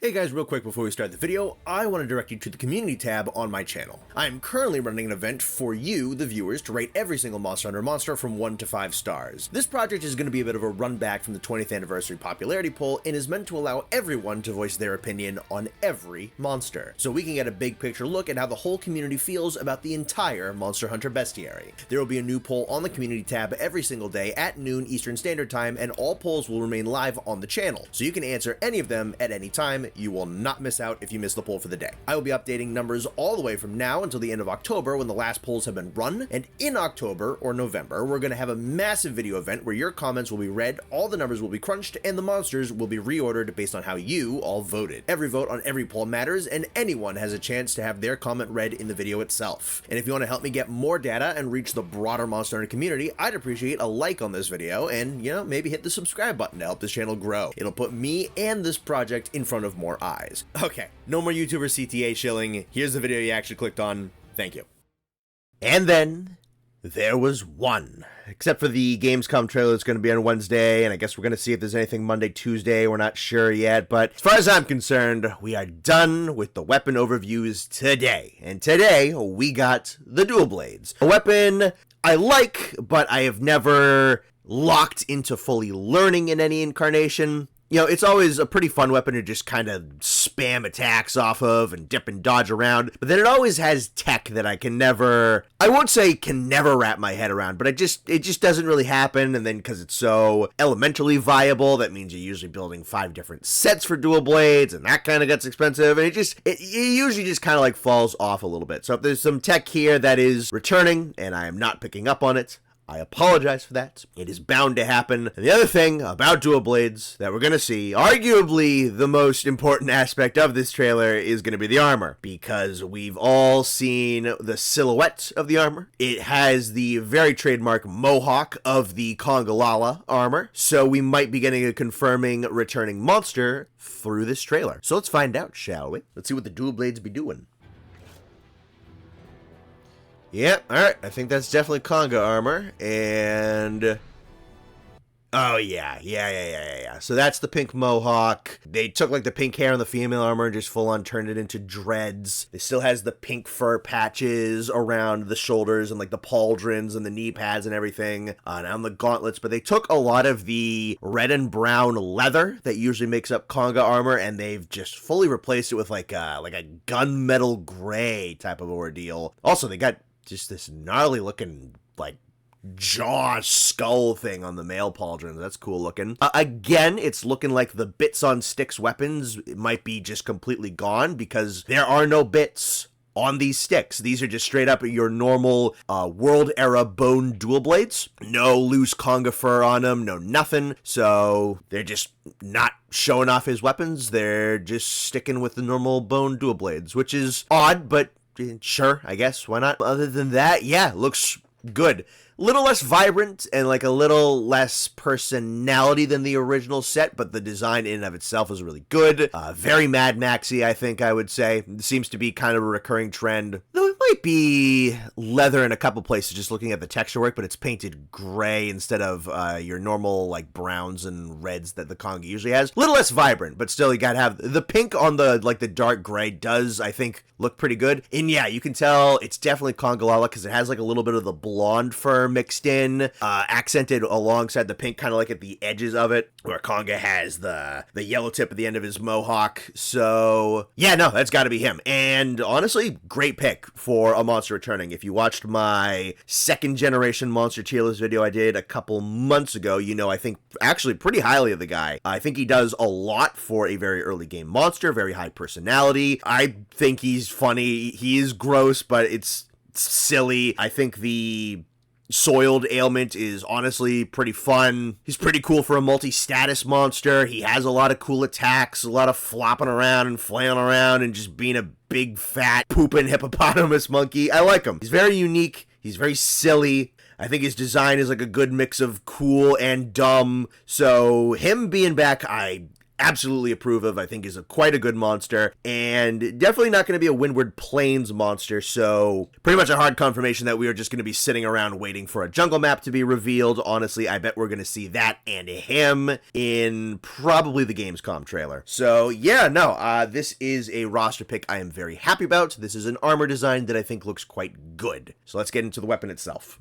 Hey guys, real quick before we start the video, I want to direct you to the community tab on my channel. I am currently running an event for you, the viewers, to rate every single Monster Hunter monster from 1 to 5 stars. This project is going to be a bit of a run back from the 20th anniversary popularity poll and is meant to allow everyone to voice their opinion on every monster, so we can get a big picture look at how the whole community feels about the entire Monster Hunter bestiary. There will be a new poll on the community tab every single day at noon Eastern Standard Time, and all polls will remain live on the channel, so you can answer any of them at any time. You will not miss out if you miss the poll for the day. I will be updating numbers all the way from now until the end of October when the last polls have been run, and in October or November, we're going to have a massive video event where your comments will be read, all the numbers will be crunched, and the monsters will be reordered based on how you all voted. Every vote on every poll matters, and anyone has a chance to have their comment read in the video itself. And if you want to help me get more data and reach the broader Monster Hunter community, I'd appreciate a like on this video and, maybe hit the subscribe button to help this channel grow. It'll put me and this project in front of more eyes. Okay, no more YouTuber CTA shilling. Here's the video you actually clicked on. Thank you. And then there was one. Except for the Gamescom trailer that's going to be on Wednesday, and I guess we're going to see if there's anything Monday, Tuesday. We're not sure yet, but as far as I'm concerned, we are done with the weapon overviews today. And today, we got the dual blades. A weapon I like, but I have never locked into fully learning in any incarnation. It's always a pretty fun weapon to just kind of spam attacks off of and dip and dodge around, but then it always has tech that I won't say can never wrap my head around, but it just doesn't really happen. And then because it's so elementally viable, that means you're usually building 5 different sets for dual blades, and that kind of gets expensive, and it usually just kind of like falls off a little bit. So if there's some tech here that is returning and I am not picking up on it, I apologize for that. It is bound to happen. And the other thing about dual blades that we're going to see, arguably the most important aspect of this trailer, is going to be the armor, because we've all seen the silhouette of the armor. It has the very trademark mohawk of the Congalala armor, so we might be getting a confirming returning monster through this trailer. So let's find out, shall we? Let's see what the dual blades be doing. Yep, alright, I think that's definitely Conga armor, and oh yeah. So that's the pink mohawk. They took like the pink hair on the female armor and just full on turned it into dreads. It still has the pink fur patches around the shoulders and like the pauldrons and the knee pads and everything, and on the gauntlets, but they took a lot of the red and brown leather that usually makes up Conga armor, and they've just fully replaced it with like a gunmetal gray type of ordeal. Also, they got just this gnarly looking, like, jaw skull thing on the male pauldron. That's cool looking. Again, it's looking like the bits on sticks weapons might be just completely gone, because there are no bits on these sticks. These are just straight up your normal world era bone dual blades. No loose Conga fur on them, no nothing. So they're just not showing off his weapons. They're just sticking with the normal bone dual blades, which is odd, but sure, I guess, why not? Other than that, yeah, looks good. A little less vibrant and like a little less personality than the original set, but the design in and of itself is really good. Very Mad Maxy, I think I would say. It seems to be kind of a recurring trend. Though it might be leather in a couple places just looking at the texture work, but it's painted gray instead of your normal like browns and reds that the Conga usually has. A little less vibrant, but still you gotta have the pink on the like the dark gray does, I think, look pretty good. And yeah, you can tell it's definitely Congalala because it has like a little bit of the blonde fur mixed in, accented alongside the pink, kind of like at the edges of it, where Conga has the yellow tip at the end of his mohawk. So yeah, no, that's got to be him. And honestly, great pick for a monster returning. If you watched my 2nd generation monster tier list video I did a couple months ago, I think actually pretty highly of the guy. I think he does a lot for a very early game monster, very high personality. I think he's funny. He is gross, but it's silly. I think the soiled ailment is honestly pretty fun. He's pretty cool for a multi-status monster. He has a lot of cool attacks, a lot of flopping around and flailing around and just being a big fat pooping hippopotamus monkey. I like him. He's very unique. He's very silly. I think his design is like a good mix of cool and dumb. So him being back, I absolutely approve of. I think is quite a good monster, and definitely not going to be a Windward Plains monster, so pretty much a hard confirmation that we are just going to be sitting around waiting for a jungle map to be revealed. Honestly, I bet we're going to see that and him in probably the Gamescom trailer. So yeah, no, this is a roster pick I am very happy about. This is an armor design that I think looks quite good. So let's get into the weapon itself.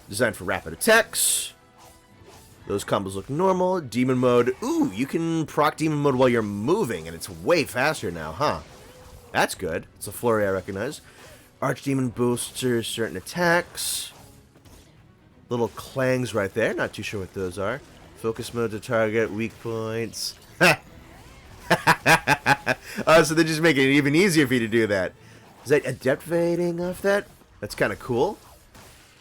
Designed for rapid attacks. Those combos look normal. Demon mode. Ooh, you can proc demon mode while you're moving, and it's way faster now, huh? That's good. It's a flurry I recognize. Archdemon boosters certain attacks. Little clangs right there. Not too sure what those are. Focus mode to target weak points. Oh, so they're just making it even easier for you to do that. Is that adept fading off that? That's kind of cool.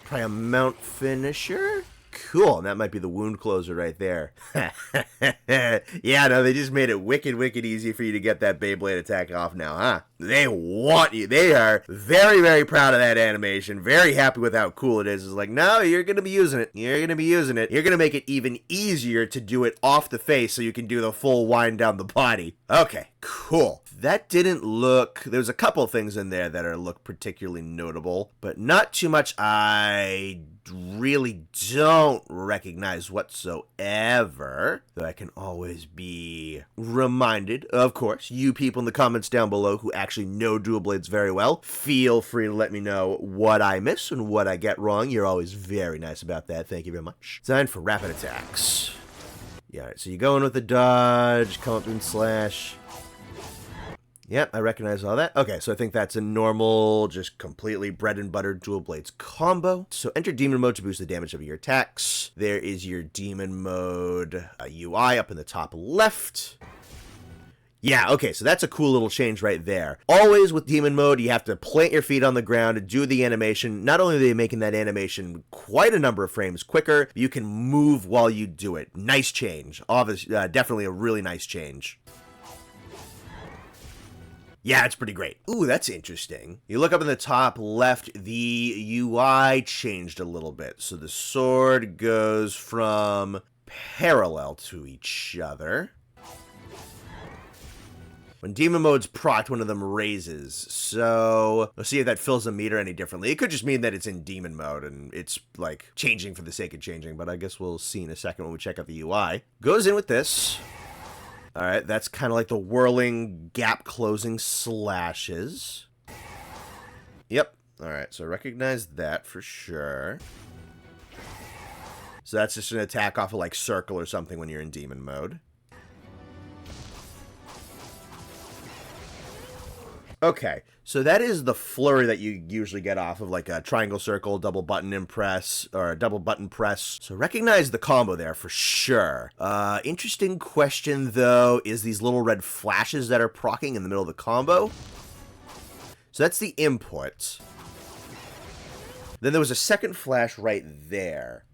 Probably a mount finisher. Cool, and that might be the wound closer right there. Yeah, no, they just made it wicked, wicked easy for you to get that Beyblade attack off now, huh? They want you. They are very, very proud of that animation. Very happy with how cool it is. It's like, no, you're going to be using it. You're going to be using it. You're going to make it even easier to do it off the face so you can do the full wind down the body. Okay, cool. That didn't look... There's a couple things in there that look particularly notable, but not too much I really don't recognize whatsoever. Though I can always be reminded, of course, you people in the comments down below who actually know dual blades very well, feel free to let me know what I miss and what I get wrong. You're always very nice about that. Thank you very much. Designed for rapid attacks. Yeah, all right, so you go in with the dodge, come up and slash. Yep, I recognize all that. Okay, so I think that's a normal, just completely bread and butter dual blades combo. So enter demon mode to boost the damage of your attacks. There is your demon mode UI up in the top left. Yeah, okay, so that's a cool little change right there. Always with demon mode, you have to plant your feet on the ground to do the animation. Not only are they making that animation quite a number of frames quicker, but you can move while you do it. Nice change. Obviously, definitely a really nice change. Yeah, it's pretty great. Ooh, that's interesting. You look up in the top left, the UI changed a little bit. So the sword goes from parallel to each other. When demon mode's procced, one of them raises. So let's see if that fills the meter any differently. It could just mean that it's in demon mode and it's like changing for the sake of changing, but I guess we'll see in a second when we check out the UI. Goes in with this. All right, that's kind of like the whirling gap closing slashes. Yep. All right, so recognize that for sure. So that's just an attack off of like circle or something when you're in demon mode. Okay, so that is the flurry that you usually get off of like a triangle circle, double button impress, or a double button press. So recognize the combo there for sure. Interesting question though, is these little red flashes that are proccing in the middle of the combo. So that's the input. Then there was a second flash right there.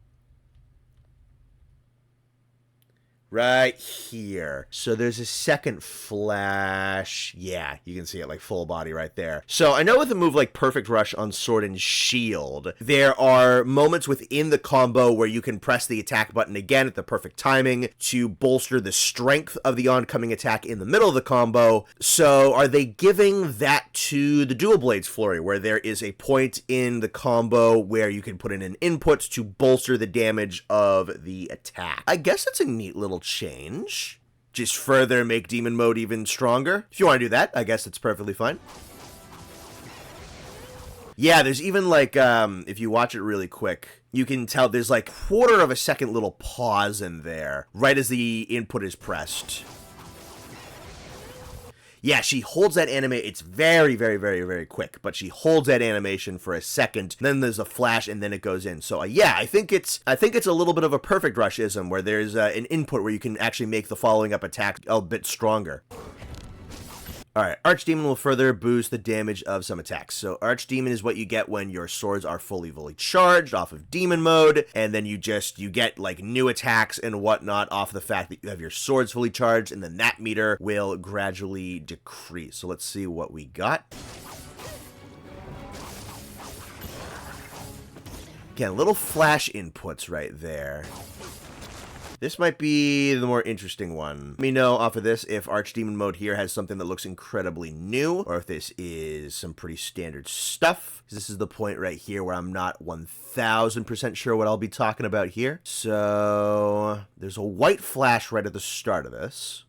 Right here. So there's a second flash. Yeah, you can see it like full body right there. So I know with a move like Perfect Rush on Sword and Shield, there are moments within the combo where you can press the attack button again at the perfect timing to bolster the strength of the oncoming attack in the middle of the combo. So are they giving that to the Dual Blades Flurry, where there is a point in the combo where you can put in an input to bolster the damage of the attack? I guess that's a neat little change. Just further make demon mode even stronger. If you want to do that, I guess it's perfectly fine. Yeah, there's even like, if you watch it really quick, you can tell there's like 1/4 of a second little pause in there, right as the input is pressed. Yeah, she holds that animation. It's very, very, very, very quick, but she holds that animation for a second. Then there's a flash, and then it goes in. So yeah, I think it's a little bit of a Perfect Rush-ism where there's an input where you can actually make the following up attack a bit stronger. All right, Archdemon will further boost the damage of some attacks. So Archdemon is what you get when your swords are fully charged off of demon mode, and then you get like new attacks and whatnot off the fact that you have your swords fully charged, and then that meter will gradually decrease. So let's see what we got. Again, little flash inputs right there. This might be the more interesting one. Let me know off of this if Archdemon mode here has something that looks incredibly new, or if this is some pretty standard stuff. This is the point right here where I'm not 1000% sure what I'll be talking about here. So there's a white flash right at the start of this.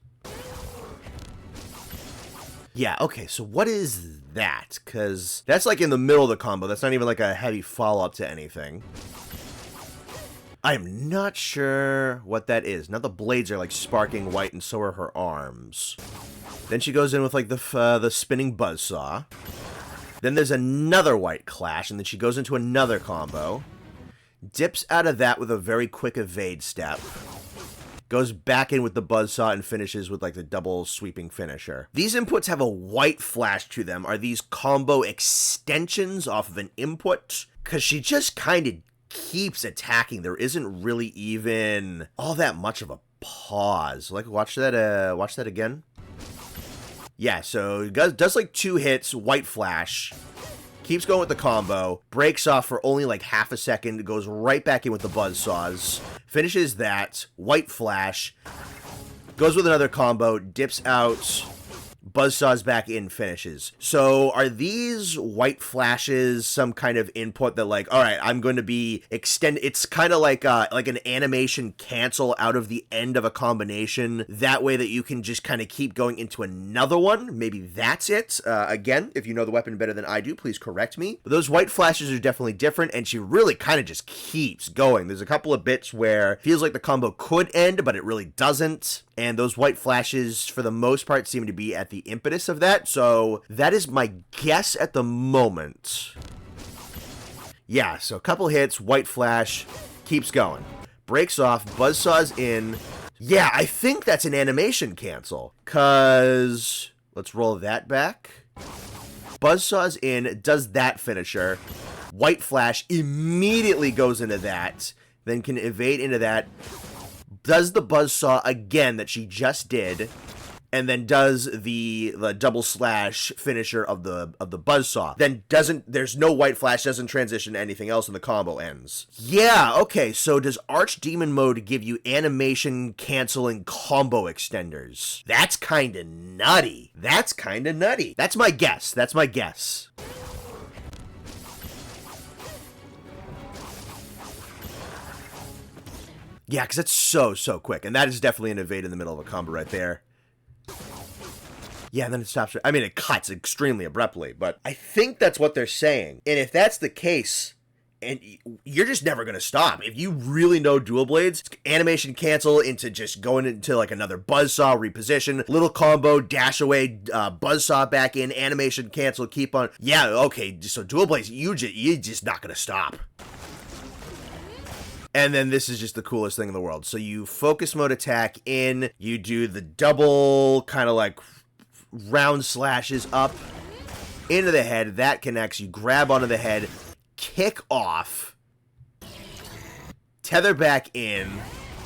Yeah, okay, so what is that? Because that's like in the middle of the combo. That's not even like a heavy follow-up to anything. I'm not sure what that is. Now the blades are like sparking white, and so are her arms. Then she goes in with like the spinning buzzsaw. Then there's another white clash, and then she goes into another combo. Dips out of that with a very quick evade step. Goes back in with the buzzsaw and finishes with like the double sweeping finisher. These inputs have a white flash to them. Are these combo extensions off of an input? Because she just kind of keeps attacking. There isn't really even all that much of a pause. Like, watch that again. Yeah, so it does like 2 hits, white flash, keeps going with the combo, breaks off for only like half a second, goes right back in with the buzzsaws, finishes that, white flash, goes with another combo, dips out, buzzsaws back in, finishes. So are these white flashes some kind of input that like, all right, I'm going to be it's kind of like an animation cancel out of the end of a combination. That way that you can just kind of keep going into another one. Maybe that's it. Again, if you know the weapon better than I do, please correct me. But those white flashes are definitely different, and she really kind of just keeps going. There's a couple of bits where it feels like the combo could end, but it really doesn't. And those white flashes, for the most part, seem to be at the impetus of that. So that is my guess at the moment. Yeah, so a couple hits, white flash, keeps going. Breaks off, buzzsaws in. Yeah, I think that's an animation cancel. Because, let's roll that back. Buzzsaws in, does that finisher. White flash immediately goes into that. Then can evade into that. Does the buzzsaw again that she just did, and then does the double slash finisher of the buzzsaw. Then there's no white flash, doesn't transition to anything else, and the combo ends. Yeah, okay, so does Archdemon mode give you animation canceling combo extenders? That's kinda nutty. That's my guess. Yeah, because it's so quick. And that is definitely an evade in the middle of a combo right there. Yeah, and then it stops. I mean, it cuts extremely abruptly, but I think that's what they're saying. And if that's the case, and you're just never going to stop. If you really know dual blades, animation cancel into just going into like another buzzsaw, reposition, little combo, dash away, buzzsaw back in, animation cancel, keep on. Yeah, okay, so dual blades, you're just not going to stop. And then this is just the coolest thing in the world. So you focus mode attack in, you do the double kind of like round slashes up into the head. That connects. You grab onto the head, kick off, tether back in,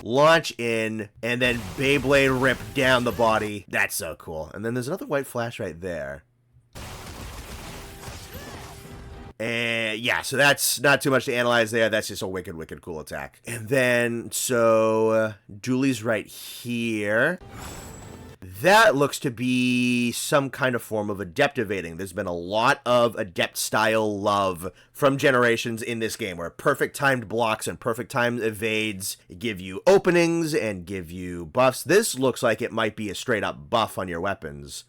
launch in, and then Beyblade rip down the body. That's so cool. And then there's another white flash right there. And yeah, so that's not too much to analyze there. That's just a wicked cool attack. And then, so, Dooley's right here. That looks to be some kind of form of adept evading. There's been a lot of adept style love from Generations in this game, where perfect timed blocks and perfect timed evades give you openings and give you buffs. This looks like it might be a straight up buff on your weapons.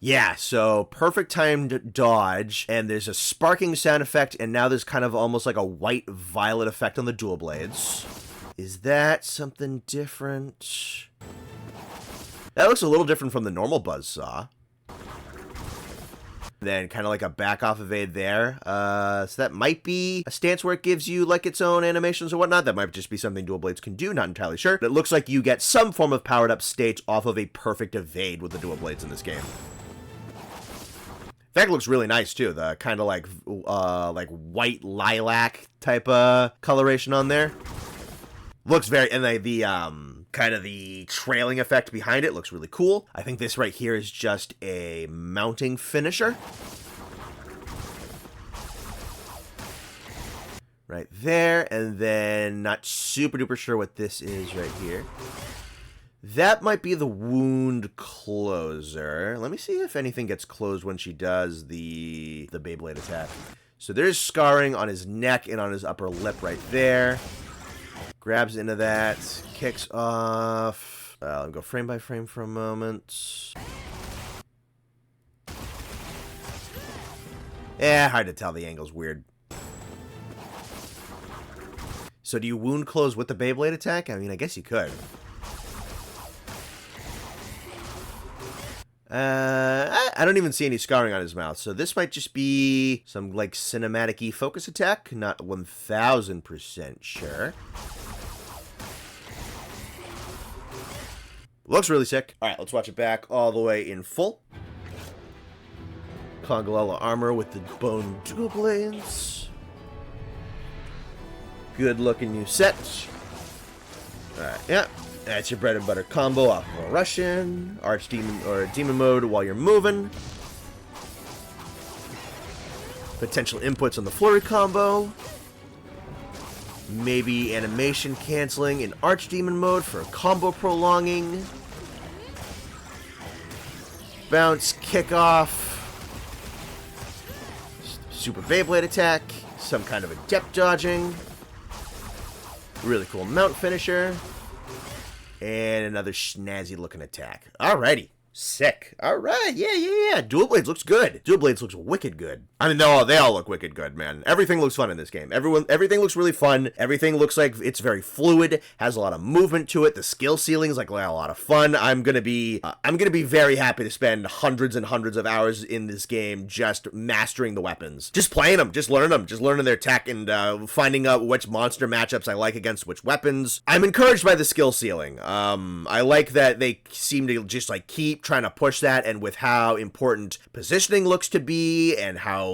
Yeah, so perfect timed dodge, and there's a sparking sound effect, and now there's kind of almost like a white violet effect on the dual blades. Is that something different? That looks a little different from the normal buzzsaw. Then kind of like a back off evade there. So that might be a stance where it gives you like its own animations or whatnot. That might just be something dual blades can do, not entirely sure. But it looks like you get some form of powered up state off of a perfect evade with the dual blades in this game. In fact, it looks really nice too. The kind of like white lilac type of coloration on there. Looks very, and the kind of the trailing effect behind it looks really cool. I think this right here is just a mounting finisher. right there. And then not super duper sure what this is right here. That might be the wound closer. Let me see if anything gets closed when she does the Beyblade attack. So there's scarring on his neck and on his upper lip right there. Grabs into that, kicks off. Let me go frame by frame for a moment. Hard to tell. The angle's weird. So do you wound close with the Beyblade attack? I mean, I guess you could. I don't even see any scarring on his mouth, so this might just be some, like, cinematic-y focus attack. Not 1000% sure. Looks really sick. Alright, let's watch it back all the way in full. Congalala armor with the bone dual blades. Good looking new set. Alright, yeah. That's your bread and butter combo off of a Russian. Archdemon or demon mode while you're moving. Potential inputs on the flurry combo. Maybe animation canceling in Archdemon mode for combo prolonging. Bounce, kick off. Super Beyblade attack. Some kind of a depth dodging. Really cool mount finisher. And another snazzy looking attack. Alrighty. Sick. Alright. Yeah. Dual Blades looks good. Dual Blades looks wicked good. I mean, they all look wicked good, man. Everything looks fun in this game. Everything looks really fun. Everything looks like it's very fluid, has a lot of movement to it. The skill ceiling is like a lot of fun. I'm gonna be very happy to spend hundreds and hundreds of hours in this game just mastering the weapons. Just playing them, just learning their tech and finding out which monster matchups I like against which weapons. I'm encouraged by the skill ceiling. I like that they seem to just like keep trying to push that, and with how important positioning looks to be and how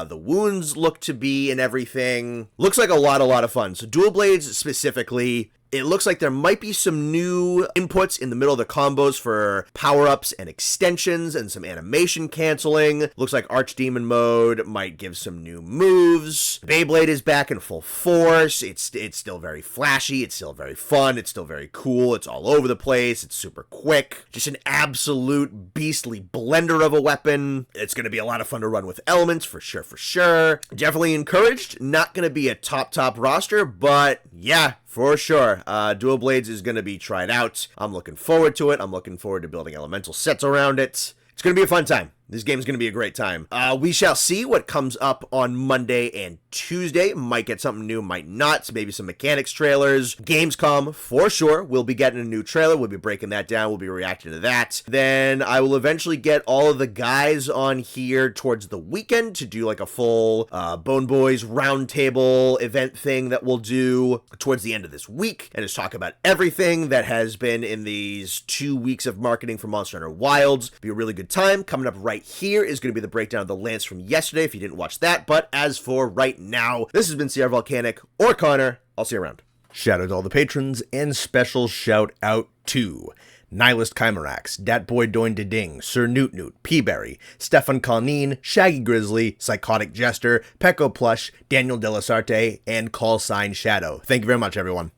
the wounds look to be and everything. Looks like a lot of fun. So Dual Blades specifically, it looks like there might be some new inputs in the middle of the combos for power-ups and extensions and some animation canceling. Looks like Archdemon mode might give some new moves. Beyblade is back in full force. It's still very flashy. It's still very fun. It's still very cool. It's all over the place. It's super quick. Just an absolute beastly blender of a weapon. It's going to be a lot of fun to run with elements for sure. Definitely encouraged. Not going to be a top roster, but yeah, for sure. Dual Blades is going to be tried out. I'm looking forward to it. I'm looking forward to building elemental sets around it. It's going to be a fun time. This game's going to be a great time. We shall see what comes up on Monday and Tuesday. Might get something new, might not. So maybe some mechanics trailers. Gamescom, for sure. We'll be getting a new trailer. We'll be breaking that down. We'll be reacting to that. Then I will eventually get all of the guys on here towards the weekend to do like a full Bone Boys roundtable event thing that we'll do towards the end of this week. And just talk about everything that has been in these 2 weeks of marketing for Monster Hunter Wilds. Be a really good time. Coming up right here is going to be the breakdown of the Lance from yesterday if you didn't watch that. But as for right now, this has been CR-Volcanic or Connor. I'll see you around. Shout out to all the patrons, and special shout out to Nihilist Chimerax, Dat Boy Doin de Ding, Sir Newt Newt, Peaberry, Stefan Colneen, Shaggy Grizzly, Psychotic Jester, Pecco Plush, Daniel Delasarte, and Call Sign Shadow. Thank you very much, everyone.